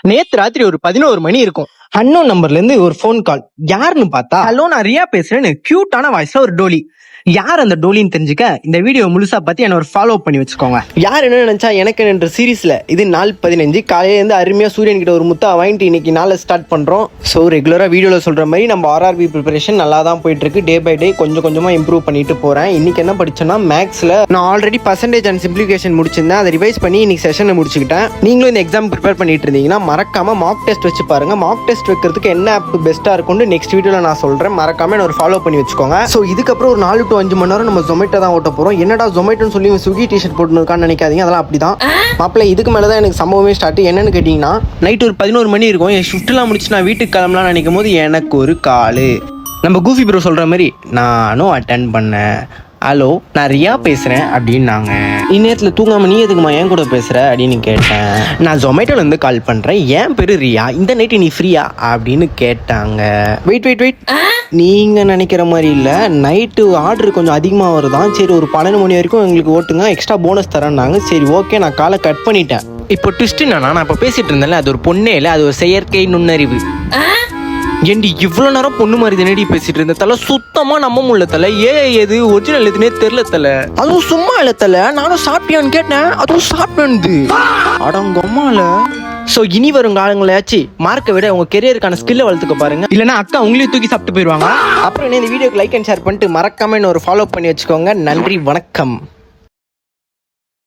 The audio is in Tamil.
நேத்து ராத்திரி ஒரு 11 மணி இருக்கும். அன்னோன் நம்பர்ல இருந்து ஒரு ஃபோன் கால். யாருன்னு பார்த்தா, ஹலோ நான் ரியா பேசுறேன்னு கியூட்டான வாய்ஸ்ல ஒரு டோலி. யார் அந்த டோலின்னு தெரிஞ்சுக்க இந்த வீடியோ முழுசா பத்தி என்ன ஒரு ஃபாலோ பண்ணி வச்சுக்கோங்க. யார் என்ன நினைச்சா எனக்கு என்ற சீரீஸ்ல இது நாள் 15 காலையில இருந்து அருமையா சூரியன் கிட்ட ஒரு முத்தா வாங்கிட்டு இன்னைக்கு நாளை ஸ்டார்ட் பண்றோம். ஸோ ரெகுலரா வீடியோல சொல்ற மாதிரி நம்ம ஆர்ஆர்பி ப்ரிப்பரேஷன் நல்லா தான் போயிட்டு இருக்கு. டே பை டே கொஞ்சம் கொஞ்சமா இம்ப்ரூவ் பண்ணிட்டு போறேன். இன்னைக்கு என்ன படிச்சேன்னா மேக்ஸ்ல நான் ஆல்ரெடி பர்சன்டேஜ் அண்ட் சிம்பிளிஃபிகேஷன் முடிச்சிருந்தேன். அதை ரிவைஸ் பண்ணி இன்னைக்கு செஷனை முடிச்சுக்கிட்டேன். நீங்களும் இந்த எக்ஸாம் ப்ரிப்பேர் பண்ணிட்டு இருந்தீங்கன்னா மறக்காம மார்க் டெஸ்ட் வச்சு பாருங்க. மார்க் டெஸ்ட் வைக்கிறதுக்கு என்ன ஆப் பெஸ்ட்டா இருக்கும்னு நெக்ஸ்ட் வீடியோல நான் சொல்றேன். மறக்காம என்ன ஒரு ஃபாலோ பண்ணி வச்சுக்கோங்க. ஸோ இதுக்கப்புறம் ஒரு 4 to 5 மணி நேரம் நம்ம ஜொமேட்டோ தான் ஓட்ட போறோம். என்னடா ஜொமேட்டோன்னு சொல்லி ஸ்விக்கி டிஷர்ட் போட்டுருக்கான்னு நினைக்காதீங்க. அதெல்லாம் அப்படிதான் மாப்பிள்ள. இதுக்கு மேலே தான் எனக்கு சம்பவமே ஸ்டார்ட். என்னன்னு கேட்டிங்கன்னா, நைட் ஒரு 11 மணி இருக்கும். என் ஷிஃப்ட்லாம் முடிச்சு நான் வீட்டுக்கு கிளம்பலாம்னு நினைக்கும் போது எனக்கு ஒரு காலு. நம்ம கூஃபி ப்ரோ சொல்ற மாதிரி நானும் அட்டன் பண்ணேன். ஹலோ நான் ரியா பேசுகிறேன் அப்படின்னாங்க. இந்நேரத்தில் தூங்காம நீ எதுக்குமா என் கூட பேசுகிற அப்படின்னு கேட்டேன். நான் ஜொமேட்டோலேருந்து கால் பண்ணுறேன், என் பேர் ரியா, இந்த நைட்டு நீ ஃப்ரீயா அப்படின்னு கேட்டாங்க. வெயிட் நீங்கள் நினைக்கிற மாதிரி இல்லை. நைட்டு ஆர்டர் கொஞ்சம் அதிகமாக வருதான். சரி ஒரு 12 மணி வரைக்கும் எங்களுக்கு ஓட்டுங்க, எக்ஸ்ட்ரா போனஸ் தரேன்னாங்க. சரி ஓகே நான் காலை கட் பண்ணிட்டேன். இப்போ ட்விஸ்ட் என்னன்னா, நான் இப்போ பேசிகிட்டு இருந்தேன்ல அது ஒரு பொண்ணே இல்லை, அது ஒரு செயற்கை நுண்ணறிவு. ஏண்டி இவ்வளோ நேரம் பொண்ணு மாதிரி தானடி பேசிட்டு இருந்த தலை, சுத்தமா நம்ப முடியல தலை. எது ஒரிஜினல் எதுனே தெரியல தலை. அதுவும் சும்மா இல்லை தலை. நானும் சாப்பிட்டியான்னு கேட்டேன், அதுவும் சாப்பிட்டேன்து. அடங்கம்மால. ஸோ இனி வரும் காலங்களையாச்சு மார்க்கை விட உங்க கெரியருக்கான ஸ்கில்லை வளர்த்துக்க பாருங்க. இல்லைன்னா அக்கா உங்களையும் தூக்கி சாப்பிட்டு போயிடுவாங்க. அப்புறம் என்ன இந்த வீடியோக்கு லைக் அண்ட் ஷேர் பண்ணிட்டு மறக்காம என்ன ஒரு ஃபாலோ பண்ணி வச்சுக்கோங்க. நன்றி, வணக்கம்.